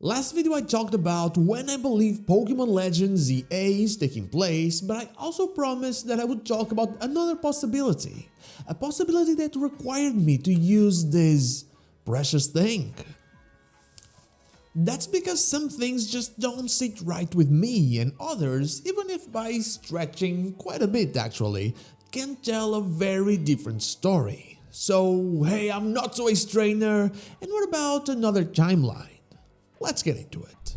Last video I talked about when I believe Pokémon Legends Z-A is taking place, but I also promised that I would talk about another possibility. A possibility that required me to use this precious thing. That's because some things just don't sit right with me, and others, even if by stretching quite a bit actually, can tell a very different story. So hey, I'm not so ace trainer, and what about another timeline? Let's get into it.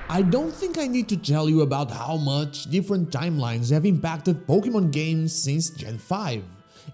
I don't think I need to tell you about how much different timelines have impacted Pokémon games since Gen 5.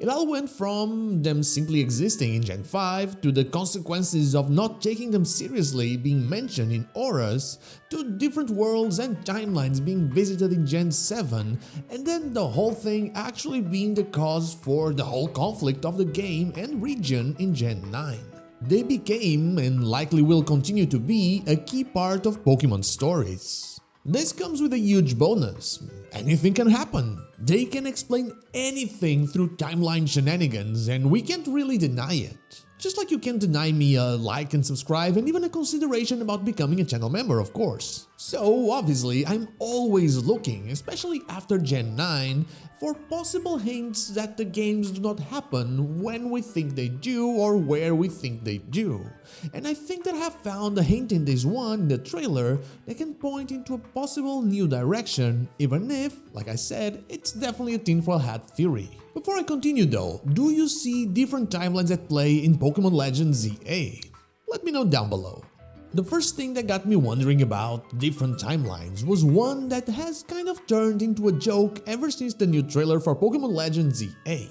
It all went from them simply existing in Gen 5 to the consequences of not taking them seriously being mentioned in auras, to different worlds and timelines being visited in Gen 7, and then the whole thing actually being the cause for the whole conflict of the game and region in Gen 9. They became, and likely will continue to be, a key part of Pokémon stories. This comes with a huge bonus. Anything can happen. They can explain anything through timeline shenanigans, and we can't really deny it. Just like you can't deny me a like and subscribe and even a consideration about becoming a channel member, of course. So obviously I'm always looking, especially after Gen 9, for possible hints that the games do not happen when we think they do or where we think they do. And I think that I have found a hint in this one, in the trailer, that can point into a possible new direction, even if, like I said, it's definitely a tinfoil hat theory. Before I continue though, do you see different timelines at play in Pokémon Legends Z-A? Let me know down below. The first thing that got me wondering about different timelines was one that has kind of turned into a joke ever since the new trailer for Pokémon Legends Z-A.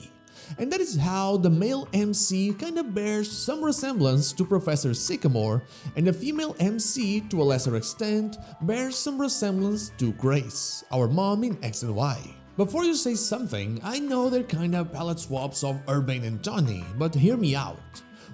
And that is how the male MC kinda bears some resemblance to Professor Sycamore, and the female MC, to a lesser extent, bears some resemblance to Grace, our mom in X and Y. Before you say something, I know they're kinda palette swaps of Urbane and Tawny, but hear me out.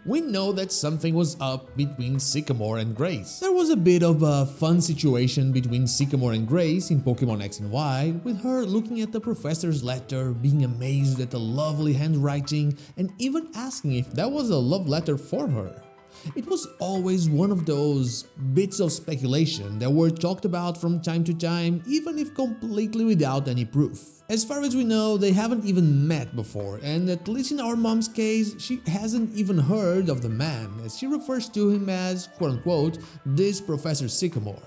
We know that something was up between Sycamore and Grace. There was a bit of a fun situation between Sycamore and Grace in Pokémon X and Y, with her looking at the professor's letter, being amazed at the lovely handwriting, and even asking if that was a love letter for her. It was always one of those bits of speculation that were talked about from time to time, even if completely without any proof. As far as we know, they haven't even met before, and at least in our mom's case, she hasn't even heard of the man, as she refers to him as, quote-unquote, this Professor Sycamore.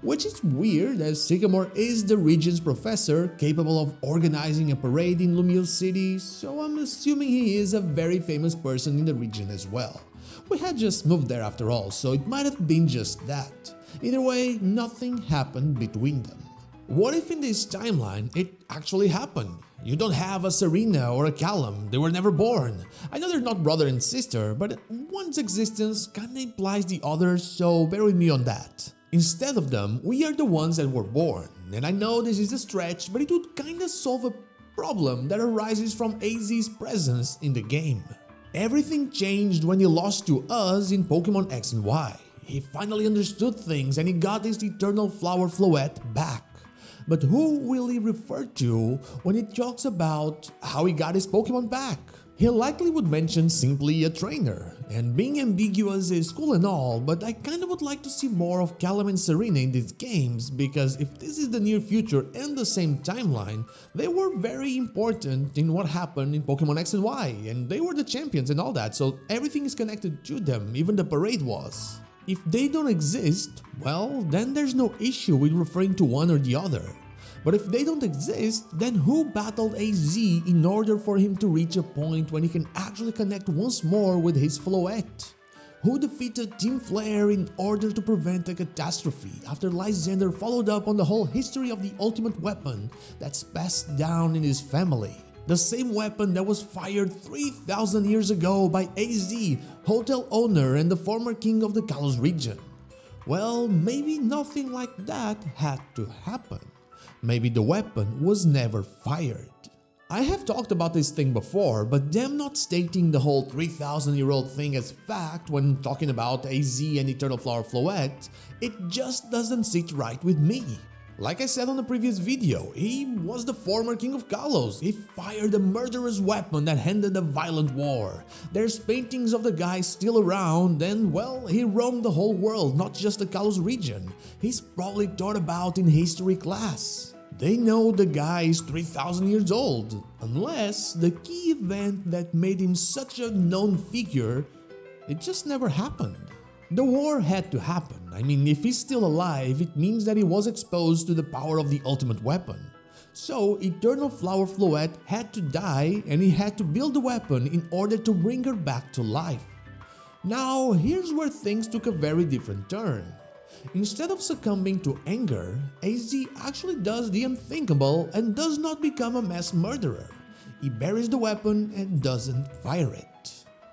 Which is weird, as Sycamore is the region's professor, capable of organizing a parade in Lumiere City, so I'm assuming he is a very famous person in the region as well. We had just moved there after all, so it might have been just that. Either way, nothing happened between them. What if in this timeline it actually happened? You don't have a Serena or a Callum, they were never born. I know they're not brother and sister, but one's existence kinda implies the other, so bear with me on that. Instead of them, we are the ones that were born, and I know this is a stretch, but it would kinda solve a problem that arises from AZ's presence in the game. Everything changed when he lost to us in Pokémon X and Y. He finally understood things and he got his Eternal Flower Floette back. But who will he refer to when he talks about how he got his Pokémon back? He likely would mention simply a trainer, and being ambiguous is cool and all, but I kinda would like to see more of Callum and Serena in these games, because if this is the near future and the same timeline, they were very important in what happened in Pokémon X and Y, and they were the champions and all that, so everything is connected to them, even the parade was. If they don't exist, well, then there's no issue with referring to one or the other. But if they don't exist, then who battled AZ in order for him to reach a point when he can actually connect once more with his Floette? Who defeated Team Flare in order to prevent a catastrophe after Lysander followed up on the whole history of the ultimate weapon that's passed down in his family? The same weapon that was fired 3,000 years ago by AZ, hotel owner and the former king of the Kalos region. Well, maybe nothing like that had to happen. Maybe the weapon was never fired. I have talked about this thing before, but them not stating the whole 3,000-year-old thing as fact when talking about AZ and Eternal Flower Floette, it just doesn't sit right with me. Like I said on the previous video, he was the former king of Kalos. He fired a murderous weapon that ended a violent war. There's paintings of the guy still around and, well, he roamed the whole world, not just the Kalos region. He's probably taught about in history class. They know the guy is 3,000 years old, unless the key event that made him such a known figure, it just never happened. The war had to happen. I mean, if he's still alive, it means that he was exposed to the power of the ultimate weapon. So, Eternal Flower Floette had to die and he had to build the weapon in order to bring her back to life. Now, here's where things took a very different turn. Instead of succumbing to anger, AZ actually does the unthinkable and does not become a mass murderer. He buries the weapon and doesn't fire it.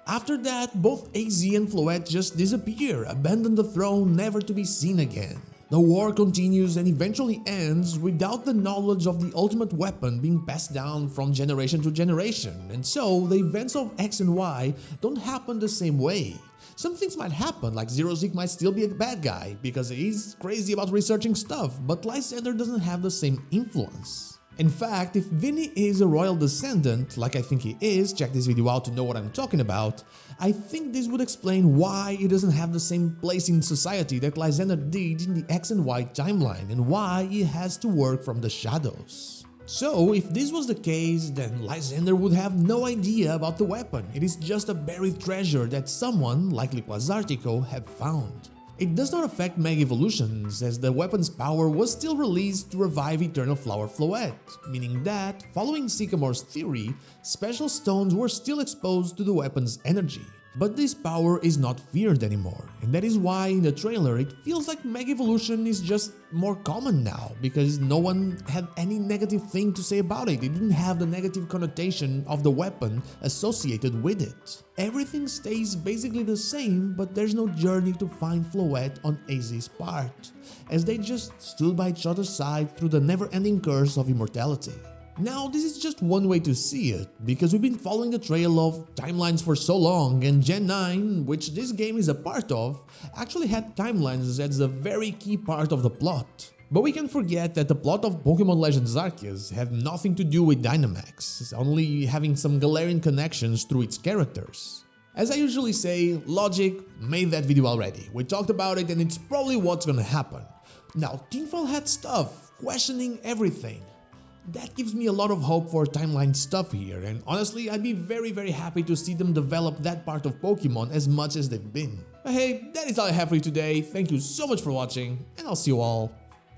After that, both AZ and Floette just disappear, abandon the throne never to be seen again. The war continues and eventually ends without the knowledge of the ultimate weapon being passed down from generation to generation, and so the events of X and Y don't happen the same way. Some things might happen, like Zero Zik might still be a bad guy because he's crazy about researching stuff, but Lysander doesn't have the same influence. In fact, if Vinny is a royal descendant, like I think he is, check this video out to know what I'm talking about, I think this would explain why he doesn't have the same place in society that Lysander did in the X and Y timeline and why he has to work from the shadows. So, if this was the case, then Lysander would have no idea about the weapon. It is just a buried treasure that someone, likely Quasartico, have found. It does not affect Mega Evolutions, as the weapon's power was still released to revive Eternal Flower Floette, meaning that, following Sycamore's theory, special stones were still exposed to the weapon's energy. But this power is not feared anymore, and that is why in the trailer it feels like Mega Evolution is just more common now, because no one had any negative thing to say about it. It didn't have the negative connotation of the weapon associated with it. Everything stays basically the same, but there's no journey to find Floette on AZ's part, as they just stood by each other's side through the never-ending curse of immortality. Now, this is just one way to see it, because we've been following the trail of timelines for so long, and Gen 9, which this game is a part of, actually had timelines as a very key part of the plot. But we can forget that the plot of Pokémon Legends Arceus had nothing to do with Dynamax, only having some Galarian connections through its characters. As I usually say, logic made that video already. We talked about it and it's probably what's gonna happen. Now, Tinfall had stuff, questioning everything. That gives me a lot of hope for timeline stuff here, and honestly, I'd be very happy to see them develop that part of Pokemon as much as they've been. But hey, that is all I have for you today. Thank you so much for watching, and I'll see you all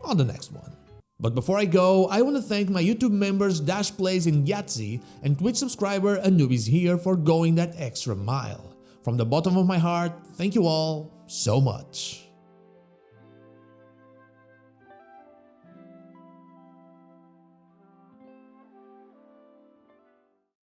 on the next one. But before I go, I want to thank my YouTube members Dash Plays and Yahtzee and Twitch subscriber Anubis here for going that extra mile. From the bottom of my heart, thank you all so much.